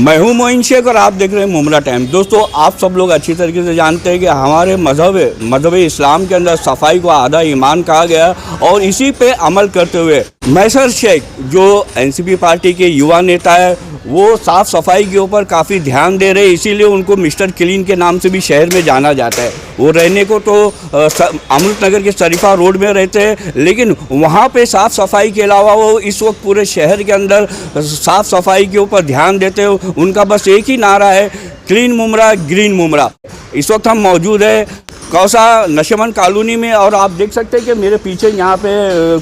मैं हूं मोइन शेख और आप देख रहे हैं मुमरा टाइम। दोस्तों, आप सब लोग अच्छी तरीके से जानते हैं कि हमारे मज़हब इस्लाम के अंदर सफाई को आधा ईमान कहा गया और इसी पे अमल करते हुए मैसर शेख जो एनसीपी पार्टी के युवा नेता है वो साफ़ सफाई के ऊपर काफ़ी ध्यान दे रहे हैं, इसीलिए उनको मिस्टर क्लीन के नाम से भी शहर में जाना जाता है। वो रहने को तो अमृतनगर के शरीफा रोड में रहते हैं, लेकिन वहाँ पे साफ़ सफाई के अलावा वो इस वक्त पूरे शहर के अंदर साफ़ सफाई के ऊपर ध्यान देते हो। उनका बस एक ही नारा है, क्लीन मुमरा ग्रीन मुमरा। इस वक्त हम मौजूद है कौसा नशेमन कॉलोनी में और आप देख सकते हैं कि मेरे पीछे यहाँ पे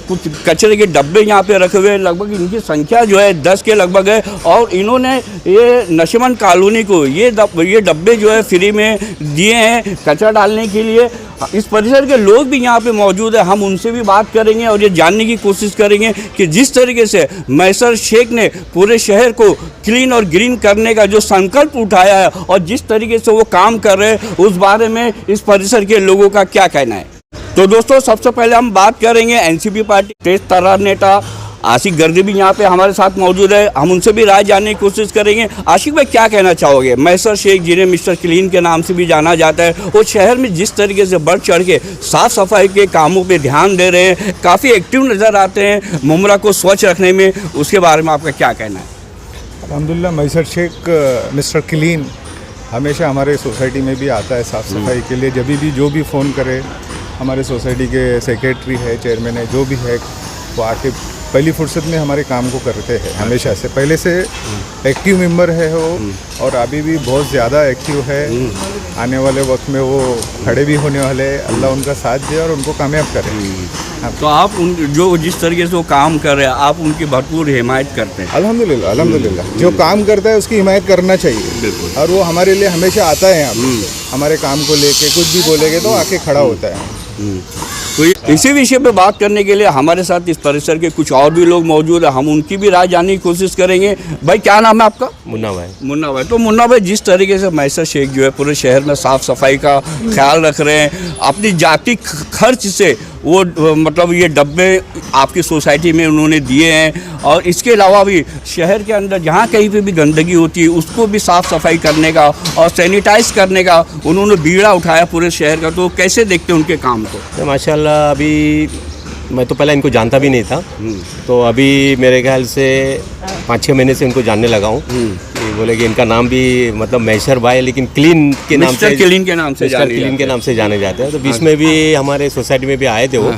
कुछ कचरे के डब्बे यहाँ पे रखे हुए हैं। लगभग इनकी संख्या जो है 10 के लगभग है और इन्होंने ये नशेमन कॉलोनी को ये डब्बे जो है फ्री में दिए हैं कचरा डालने के लिए। इस परिसर के लोग भी यहाँ पे मौजूद है, हम उनसे भी बात करेंगे और ये जानने की कोशिश करेंगे कि जिस तरीके से मैसर शेख ने पूरे शहर को क्लीन और ग्रीन करने का जो संकल्प उठाया है और जिस तरीके से वो काम कर रहे हैं उस बारे में इस परिसर के लोगों का क्या कहना है। तो दोस्तों, सबसे पहले हम बात करेंगे एनसीपी पार्टी तेज तर्रार नेता आशिक गर्दी भी यहाँ पे हमारे साथ मौजूद है, हम उनसे भी राय जानने की कोशिश करेंगे। आशिक भाई, क्या कहना चाहोगे? मैसर शेख जिन्हें मिस्टर क्लीन के नाम से भी जाना जाता है, वो शहर में जिस तरीके से बढ़ चढ़ के साफ़ सफाई के कामों पे ध्यान दे रहे हैं, काफ़ी एक्टिव नज़र आते हैं मुमरा को स्वच्छ रखने में, उसके बारे में आपका क्या कहना है? अल्हम्दुलिल्लाह, मैसर शेख मिस्टर क्लीन हमेशा हमारे सोसाइटी में भी आता है साफ़ सफाई के लिए। जब भी जो भी फ़ोन करे, हमारे सोसाइटी के सेक्रेटरी है, चेयरमैन है, जो भी है, वो आके पहली फुर्सत में हमारे काम को करते हैं। हमेशा से पहले से एक्टिव मेंबर है वो और अभी भी बहुत ज़्यादा एक्टिव है। आने वाले वक्त में वो खड़े भी होने वाले हैं। अल्लाह उनका साथ दे और उनको कामयाब करे। तो आप उन जो जिस तरीके से वो काम कर रहे हैं आप उनकी भरपूर हिमायत करते हैं? अल्हम्दुलिल्लाह, अल्हम्दुलिल्लाह। जो काम करता है उसकी हिमायत करना चाहिए। बिल्कुल। और वो हमारे लिए हमेशा आता है यहाँ, हमारे काम को लेके कुछ भी बोलेंगे तो आके खड़ा होता है। तो इसी विषय पे बात करने के लिए हमारे साथ इस परिसर के कुछ और भी लोग मौजूद है, हम उनकी भी राय जानने की कोशिश करेंगे। भाई, क्या नाम है आपका? मुन्ना भाई। मुन्ना भाई, तो मुन्ना भाई, जिस तरीके से मैसर शेख जो है पूरे शहर में साफ़ सफाई का ख्याल रख रहे हैं, अपनी जाती खर्च से वो मतलब ये डब्बे आपकी सोसाइटी में उन्होंने दिए हैं और इसके अलावा भी शहर के अंदर जहाँ कहीं पे भी गंदगी होती है उसको भी साफ़ सफाई करने का और सैनिटाइज करने का उन्होंने बीड़ा उठाया पूरे शहर का। तो कैसे देखते हैं उनके काम को? तो माशाल्लाह, अभी मैं तो पहले इनको जानता भी नहीं था, तो अभी मेरे ख्याल से 5-6 महीने से इनको जानने लगा हूँ। बोले कि इनका नाम भी मतलब मैसर भाई, लेकिन क्लीन के नाम से, क्लीन के नाम से जाने जाते हैं। तो बीच में भी हमारे सोसाइटी में भी आए थे वो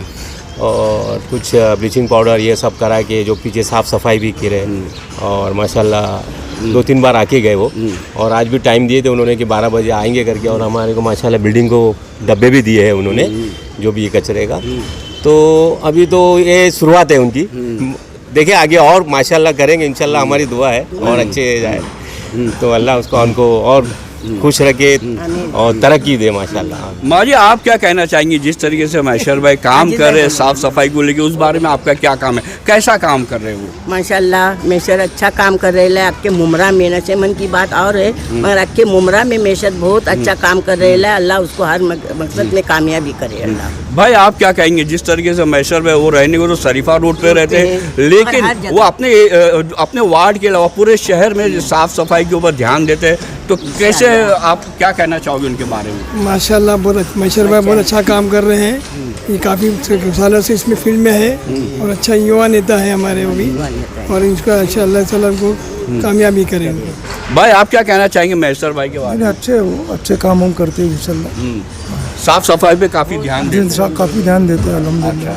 और कुछ ब्लीचिंग पाउडर ये सब करा के जो पीछे साफ़ सफाई भी की रहे और माशाल्लाह 2-3 बार आके गए वो। और आज भी टाइम दिए थे उन्होंने कि 12 बजे आएंगे करके और हमारे को माशाल्लाह बिल्डिंग को डब्बे भी दिए हैं उन्होंने जो भी ये कचरे का। तो अभी तो ये शुरुआत है उनकी, देखिए आगे और माशाल्लाह करेंगे इंशाल्लाह, हमारी दुआ है और अच्छे जाए तो अल्लाह उसको उनको और खुश रखे और तरक्की दे माशाल्लाह। माँ जी, आप क्या कहना चाहेंगे जिस तरीके से मैसर भाई काम कर रहे हैं साफ़ सफाई को लेके, उस बारे में आपका क्या काम है, कैसा काम कर रहे हैं वो? माशाल्लाह मैसर अच्छा काम कर रहे हैं। आपके मुमरा में नशेमन की बात और है, मगर आपके मुमरा में मैसर बहुत अच्छा काम कर रहे हैं। अल्लाह उसको हर मकसद में कामयाबी करे अल्लाह। भाई, आप क्या कहेंगे जिस तरीके से मैसर भाई वो रहने को तो शरीफा रोड पे रहते हैं, लेकिन वो अपने वार्ड के अलावा पूरे शहर में साफ़ सफाई के ऊपर ध्यान देते हैं, तो कैसे आप क्या कहना चाहोगे उनके बारे में? माशाल्लाह, मैसर भाई बहुत अच्छा काम कर रहे हैं। ये काफ़ी सालों से इसमें फील्ड में है और अच्छा युवा नेता है हमारे वो भी, और इसका इंशाअल्लाह ताला को कामयाबी करेंगे। भाई, आप क्या कहना चाहेंगे मैसर भाई के बारे में? अच्छे काम हम करते हैं इंशाअल्लाह। साफ़ सफाई पे काफ़ी ध्यान देते हैं। काफ़ी ध्यान देते हैं अल्हम्दुलिल्लाह।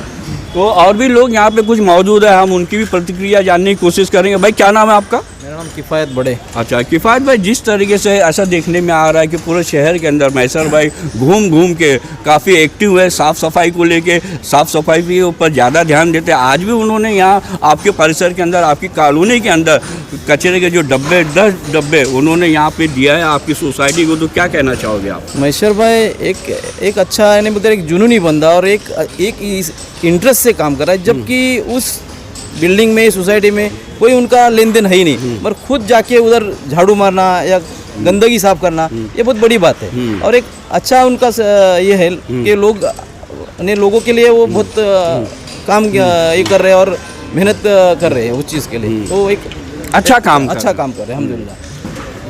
तो और भी लोग यहाँ पे कुछ मौजूद है, हम उनकी भी प्रतिक्रिया जानने की कोशिश करेंगे। भाई, क्या नाम है आपका? मेरा नाम किफ़ायत बड़े। अच्छा किफ़ायत भाई, जिस तरीके से ऐसा देखने में आ रहा है कि पूरे शहर के अंदर मैसर भाई घूम घूम के काफ़ी एक्टिव है साफ़ सफाई को लेके, साफ़ सफाई के ऊपर ज़्यादा ध्यान देते हैं। आज भी उन्होंने यहाँ आपके परिसर के अंदर, आपकी कॉलोनी के अंदर कचरे के जो डब्बे 10 डब्बे उन्होंने यहाँ पे दिया है आपकी सोसाइटी को, तो क्या कहना चाहोगे आप? मैसर भाई एक अच्छा यानी मतलब एक जुनूनी बंदा और एक इंटरेस्ट से काम कर रहा है, जबकि उस बिल्डिंग में सोसाइटी में कोई उनका लेन देन है ही नहीं, पर खुद जाके उधर झाड़ू मारना या गंदगी साफ करना ये बहुत बड़ी बात है। और एक अच्छा उनका ये है कि लोगों के लिए वो बहुत काम ये कर रहे हैं और मेहनत कर रहे हैं उस चीज़ के लिए, तो एक अच्छा काम कर रहे हैं अल्हम्दुलिल्लाह।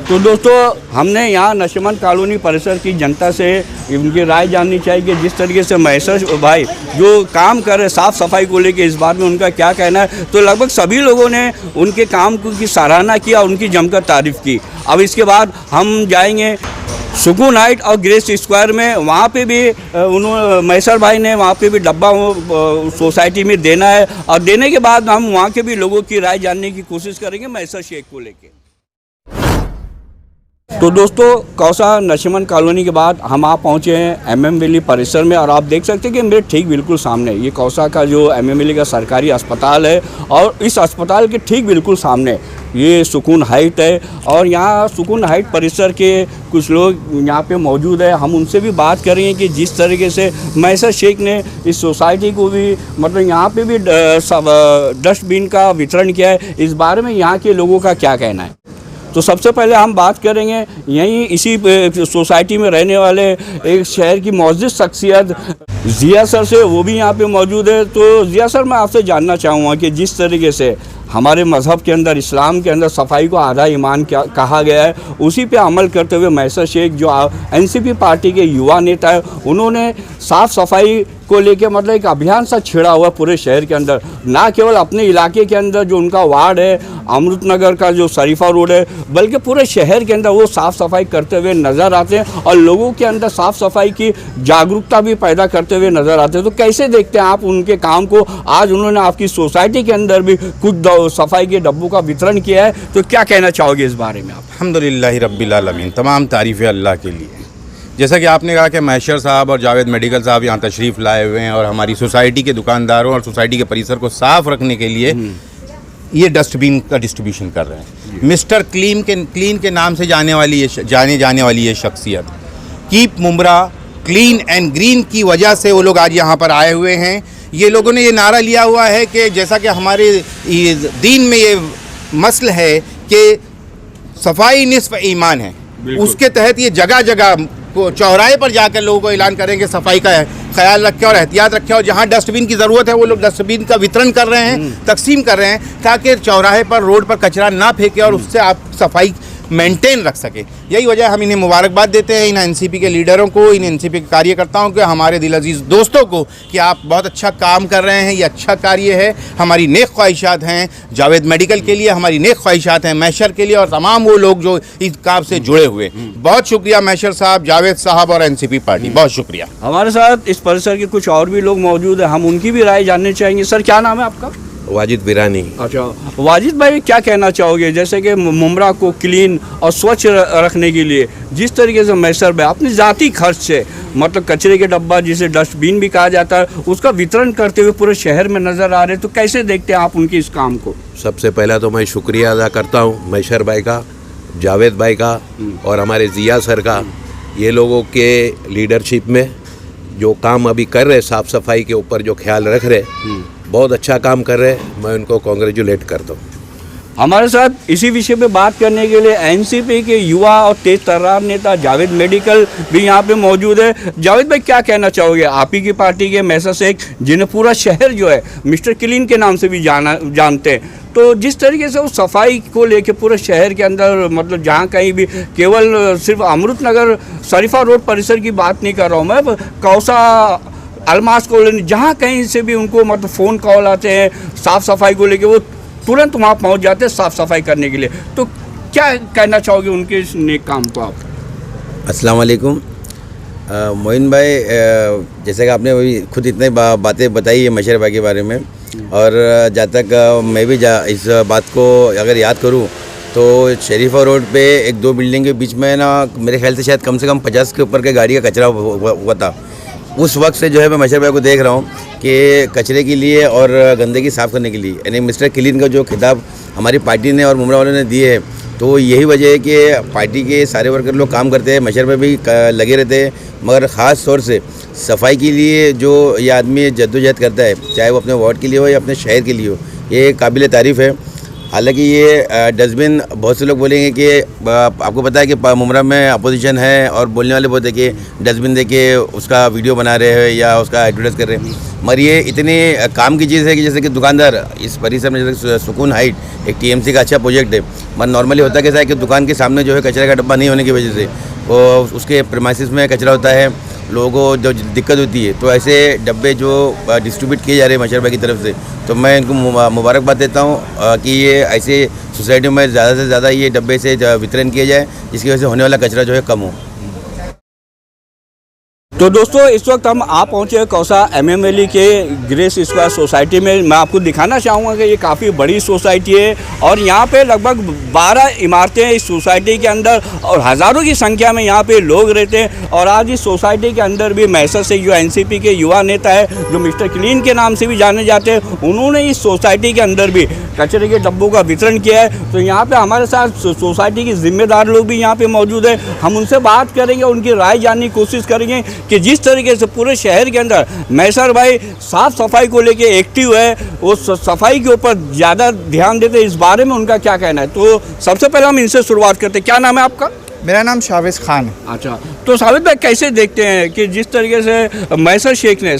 तो दोस्तों हमने यहाँ नशीमंद कॉलोनी परिसर की जनता से उनकी राय जाननी चाहिए कि जिस तरीके से महेश्वर भाई जो काम कर रहे साफ़ सफाई को लेकर, इस बात में उनका क्या कहना है। तो लगभग सभी लोगों ने उनके काम की सराहना किया, उनकी जमकर तारीफ़ की। अब इसके बाद हम जाएंगे सुकून हाइट और ग्रेस स्क्वायर में, वहाँ पे भी उन्होंने महेश्वर भाई ने वहाँ पे भी डब्बा सोसाइटी में देना है, और देने के बाद हम वहाँ के भी लोगों की राय जानने की कोशिश करेंगे महेश्वर शेख को लेके। तो दोस्तों कौसा नशीमंद कॉलोनी के बाद हम आप पहुँचे हैं MM वैली परिसर में, और आप देख सकते हैं कि मेरे ठीक बिल्कुल सामने ये कौसा का जो MM वैली का सरकारी अस्पताल है, और इस अस्पताल के ठीक बिल्कुल सामने ये सुकून हाइट है। और यहाँ सुकून हाइट परिसर के कुछ लोग यहाँ पे मौजूद है, हम उनसे भी बात करेंगे कि जिस तरीके से महेश्वर शेख ने इस सोसाइटी को भी मतलब यहाँ पे भी डस्टबिन का वितरण किया है, इस बारे में यहाँ के लोगों का क्या कहना है। तो सबसे पहले हम बात करेंगे यहीं इसी सोसाइटी में रहने वाले एक शहर की मौजूद शख्सियत जिया सर से, वो भी यहाँ पे मौजूद है। तो जिया सर, मैं आपसे जानना चाहूँगा कि जिस तरीके से हमारे मज़हब के अंदर, इस्लाम के अंदर सफाई को आधा ईमान कहा गया है, उसी पे अमल करते हुए महेश्वर शेख जो NCP पार्टी के युवा नेता है, उन्होंने साफ़ सफाई को लेके मतलब एक अभियान सा छेड़ा हुआ पूरे शहर के अंदर, ना केवल अपने इलाके के अंदर जो उनका वार्ड है अमृत नगर का जो शरीफा रोड है, बल्कि पूरे शहर के अंदर वो साफ़ सफाई करते हुए नज़र आते हैं और लोगों के अंदर साफ़ सफाई की जागरूकता भी पैदा करते हुए नज़र आते हैं। तो कैसे देखते हैं आप उनके काम को? आज उन्होंने आपकी सोसाइटी के अंदर भी कुछ सफाई के डब्बों का वितरण किया है, तो क्या कहना चाहोगे इस बारे में आप? अल्हम्दुलिल्लाह रब्बिल आलमीन, तमाम तारीफ़ें अल्लाह के लिए। जैसा कि आपने कहा कि महेश्वर साहब और जावेद मेडिकल साहब यहाँ तशरीफ़ लाए हुए हैं और हमारी सोसाइटी के दुकानदारों और सोसाइटी के परिसर को साफ़ रखने के लिए ये डस्टबिन का डिस्ट्रीब्यूशन कर रहे हैं। मिस्टर क्लीन के नाम से जाने वाली ये शख्सियत, keep Mumbra clean and green की वजह से वो लोग आज यहाँ पर आए हुए हैं। ये लोगों ने ये नारा लिया हुआ है कि जैसा कि हमारे दीन में ये मसल है कि सफाई निस्फ ईमान है, उसके तहत ये जगह जगह को चौराहे पर जाकर लोगों को ऐलान करेंगे सफाई का ख्याल रखें और एहतियात रखें, और जहाँ डस्टबिन की ज़रूरत है वो लोग डस्टबिन का वितरण कर रहे हैं, तकसीम कर रहे हैं, ताकि चौराहे पर रोड पर कचरा ना फेंके और उससे आप सफाई मेंटेन रख सके। यही वजह हम इन्हें मुबारकबाद देते हैं, इन NCP के लीडरों को, इन NCP के कार्यकर्ताओं को, हमारे दिल अजीज़ दोस्तों को, कि आप बहुत अच्छा काम कर रहे हैं, ये अच्छा कार्य है। हमारी नेक ख्वाहिशात हैं जावेद मेडिकल के लिए, हमारी नेक ख्वाहिशात हैं महेश्वर के लिए और तमाम वो लोग जो इस काम से जुड़े हुए। बहुत शुक्रिया महेश्वर साहब, जावेद साहब और NCP पार्टी, बहुत शुक्रिया। हमारे साथ इस परिसर के कुछ और भी लोग मौजूद हैं, हम उनकी भी राय जानने चाहेंगे। सर, क्या नाम है आपका? वाजिद बिरानी। अच्छा वाजिद भाई, क्या कहना चाहोगे जैसे कि मुमरा को क्लीन और स्वच्छ रखने के लिए जिस तरीके से महेश्वर भाई अपनी ज़ाती खर्च से मतलब कचरे के डब्बा जिसे डस्टबिन भी कहा जाता है उसका वितरण करते हुए पूरे शहर में नज़र आ रहे हैं, तो कैसे देखते हैं आप उनके इस काम को? सबसे पहला तो मैं शुक्रिया अदा करता हूँ महेश्वर भाई का, जावेद भाई का और हमारे जिया सर का। ये लोगों के लीडरशिप में जो काम अभी कर रहे, साफ़ सफाई के ऊपर जो ख्याल रख रहे, बहुत अच्छा काम कर रहे हैं, मैं उनको कॉन्ग्रेचुलेट करता हूँ। हमारे साथ इसी विषय पे बात करने के लिए NCP के युवा और तेज तर्रार नेता जावेद मेडिकल भी यहाँ पे मौजूद है। जावेद भाई, क्या कहना चाहोगे? आप ही की पार्टी के महेश्वर शेख, जिन्हें पूरा शहर जो है मिस्टर क्लीन के नाम से भी जानते हैं, तो जिस तरीके से वो सफाई को लेके पूरे शहर के अंदर मतलब जहाँ कहीं भी, केवल सिर्फ अमृत नगर शरीफा रोड परिसर की बात नहीं कर रहा हूँ मैं, कौसा अलमास कॉलोनी, जहाँ कहीं से भी उनको मतलब फ़ोन कॉल आते हैं साफ़ सफाई को लेके, वो तुरंत वहाँ पहुँच जाते हैं साफ़ सफाई करने के लिए। तो क्या कहना चाहोगे उनके इस नेक काम को आप? अस्सलाम वालेकुम मोइन भाई, जैसे कि आपने अभी खुद इतने बातें बताई है महेश्वर भाई के बारे में, और जहाँ तक मैं भी इस बात को अगर याद करूँ तो शरीफा रोड पे एक दो बिल्डिंग के बीच में ना मेरे ख्याल से शायद कम 50 के ऊपर के गाड़ी का कचरा हुआ था। उस वक्त से जो है मैं महेश्वर भाई को देख रहा हूँ कि कचरे के लिए और गंदगी साफ़ करने के लिए यानी मिस्टर क्लीन का जो खिताब हमारी पार्टी ने और मुमरा वालों ने दिए है, तो यही वजह है कि पार्टी के सारे वर्कर लोग काम करते हैं, महेश्वर भाई भी लगे रहते हैं, मगर ख़ास तौर से सफाई के लिए जो ये आदमी जद्दोजहद करता है, चाहे वो अपने वार्ड के लिए हो या अपने शहर के लिए हो, ये काबिल तारीफ़ है। हालांकि ये डस्टबिन बहुत से लोग बोलेंगे कि आपको पता है कि मुमरा में अपोजिशन है और बोलने वाले बहुत है कि डस्टबिन दे के उसका वीडियो बना रहे हैं या उसका एडवर्टाइज कर रहे हैं, मगर ये इतनी काम की चीज़ है कि जैसे कि दुकानदार इस परिसर में जैसे सुकून हाइट एक टीएमसी का अच्छा प्रोजेक्ट है, मगर नॉर्मली होता कैसा है कि दुकान के सामने जो है कचरे का डब्बा नहीं होने की वजह से वो उसके प्रेमाइसिस में कचरा होता है, लोगों को जो दिक्कत होती है, तो ऐसे डब्बे जो डिस्ट्रीब्यूट किए जा रहे हैं मशहर भाई की तरफ से, तो मैं इनको मुबारकबाद देता हूँ कि ये ऐसे सोसाइटी में ज़्यादा से ज़्यादा ये डब्बे से वितरण किया जाए, जिसकी वजह से होने वाला कचरा जो है कम हो। तो दोस्तों इस वक्त हम आप पहुंचे कौसा MM वैली के ग्रेस स्क्वायर सोसाइटी में। मैं आपको दिखाना चाहूँगा कि ये काफ़ी बड़ी सोसाइटी है और यहाँ पे लगभग 12 इमारतें हैं इस सोसाइटी के अंदर और हज़ारों की संख्या में यहाँ पे लोग रहते हैं। और आज इस सोसाइटी के अंदर भी मैसर से जो NCP के युवा नेता है जो मिस्टर क्लीन के नाम से भी जाने जाते हैं, उन्होंने इस सोसाइटी के अंदर भी कचरे के डब्बों का वितरण किया है। तो यहाँ पर हमारे साथ सोसाइटी के जिम्मेदार लोग भी यहाँ पर मौजूद है, हम उनसे बात करेंगे, उनकी राय जानने की कोशिश करेंगे कि जिस तरीके से पूरे शहर के अंदर मैसर भाई साफ सफाई को लेके एक्टिव है, वो सफाई के ऊपर ज़्यादा ध्यान देते हैं, इस बारे में उनका क्या कहना है। तो सबसे पहले हम इनसे शुरुआत करते हैं। क्या नाम है आपका? मेरा नाम शावेज खान है। अच्छा, तो साबित भाई कैसे देखते हैं कि जिस तरीके से मैसर शेख ने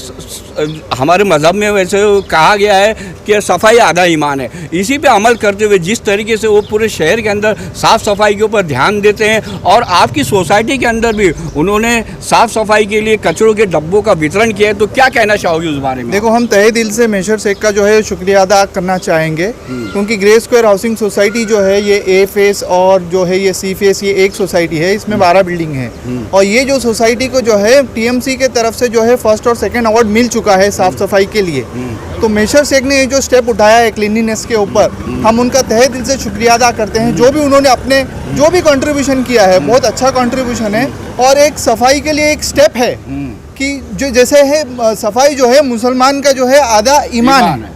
हमारे मज़हब में वैसे कहा गया है कि सफाई आधा ईमान है, इसी पे अमल करते हुए जिस तरीके से वो पूरे शहर के अंदर साफ़ सफाई के ऊपर ध्यान देते हैं और आपकी सोसाइटी के अंदर भी उन्होंने साफ़ सफाई के लिए कचरों के डब्बों का वितरण किया है, तो क्या कहना चाहोगे उस बारे में? देखो, हम तहे दिल से मैसर शेख का जो है शुक्रिया अदा करना चाहेंगे, क्योंकि ग्रे स्क्वायर हाउसिंग सोसाइटी जो है ये A फेस और जो है ये C फेस, ये एक सोसाइटी है, इसमें 12 बिल्डिंग है और ये जो सोसाइटी को जो है TMC के तरफ से जो है फर्स्ट और सेकंड अवार्ड मिल चुका है साफ सफाई के लिए। तो मैसर शेख ने ये जो स्टेप उठाया है क्लीनिनेस के ऊपर, हम उनका तहे दिल से शुक्रिया अदा करते हैं। जो भी उन्होंने अपने जो भी कंट्रीब्यूशन किया है, बहुत अच्छा कंट्रीब्यूशन है और एक सफाई के लिए एक स्टेप है कि जो जैसे है सफाई जो है मुसलमान का जो है आधा ईमान है।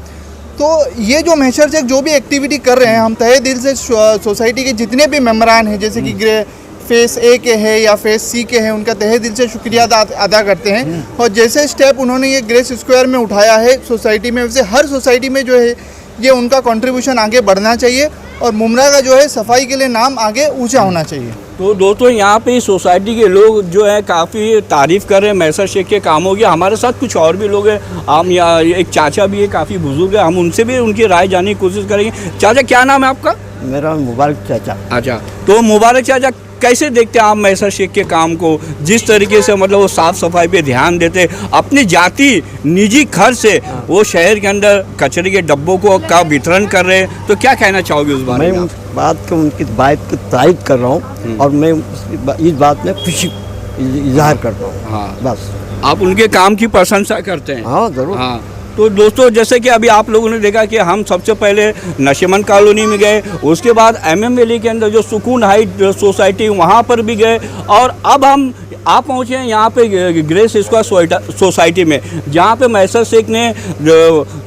तो ये जो मैसर शेख जो भी एक्टिविटी कर रहे हैं, हम तहे दिल से सोसाइटी के जितने भी मेम्बरान हैं, जैसे कि ग्रे फेस A के है या फेस C के हैं, उनका तहे दिल से शुक्रिया अदा करते हैं। और जैसे स्टेप उन्होंने ये ग्रेस स्क्वायर में उठाया है सोसाइटी में, वैसे हर सोसाइटी में जो है ये उनका कंट्रीब्यूशन आगे बढ़ना चाहिए और मुमरा का जो है सफाई के लिए नाम आगे ऊंचा होना चाहिए। तो दोस्तों यहाँ पे सोसाइटी के लोग जो है काफ़ी तारीफ़ कर रहे हैं मैसर शेख के कामों की। हमारे साथ कुछ और भी लोग हैं, हम यहाँ एक चाचा भी है, काफ़ी बुजुर्ग है, हम उनसे भी उनकी राय जानने की कोशिश करेंगे। चाचा क्या नाम है आपका? मेरा मुबारक चाचा। अच्छा, तो मुबारक चाचा कैसे देखते हैं आप मैसर शेख के काम को, जिस तरीके से मतलब वो साफ़ सफाई पे ध्यान देते, अपनी जाति निजी खर्च से वो शहर के अंदर कचरे के डब्बों को का वितरण कर रहे हैं, तो क्या कहना चाहोगे उस बारे में? मैं उस बात को, उनकी बात की तारीफ कर रहा हूँ और मैं इस बात में खुशी इजहार करता हूँ। हाँ, बस आप उनके काम की प्रशंसा करते हैं? हाँ जरूर। हाँ, तो दोस्तों जैसे कि अभी आप लोगों ने देखा कि हम सबसे पहले नशेमन कॉलोनी में गए, उसके बाद MM वैली के अंदर जो सुकून हाइट सोसाइटी वहाँ पर भी गए और अब हम आप पहुँचे हैं यहाँ पे ग्रेस स्क्वायर सोसाइटी में, जहाँ पे मैसर शेख ने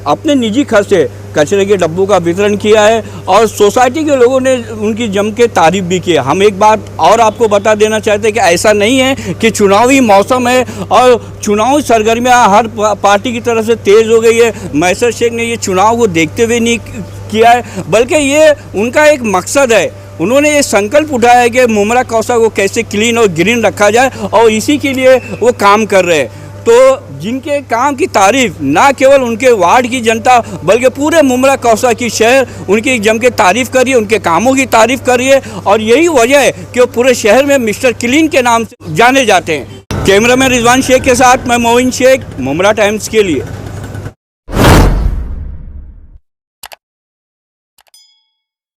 अपने निजी खर्च से कचरे के डब्बों का वितरण किया है और सोसाइटी के लोगों ने उनकी जम के तारीफ भी की है। हम एक बात और आपको बता देना चाहते हैं कि ऐसा नहीं है कि चुनावी मौसम है और चुनावी सरगर्मियाँ हर पार्टी की तरफ से तेज़ हो गई है। मैसर शेख ने ये चुनाव को देखते हुए नहीं किया है, बल्कि ये उनका एक मकसद है। उन्होंने ये संकल्प उठाया है कि मुमरा कौसा को कैसे क्लीन और ग्रीन रखा जाए और इसी के लिए वो काम कर रहे हैं। तो जिनके काम की तारीफ ना केवल उनके वार्ड की जनता बल्कि पूरे मुमरा कौसा की शहर उनकी जम के तारीफ़ कर रही है, उनके कामों की तारीफ़ कर रही है और यही वजह है कि वो पूरे शहर में मिस्टर क्लीन के नाम से जाने जाते हैं। कैमरामैन रिजवान शेख के साथ मैं मोइन शेख, मुमरा टाइम्स के लिए।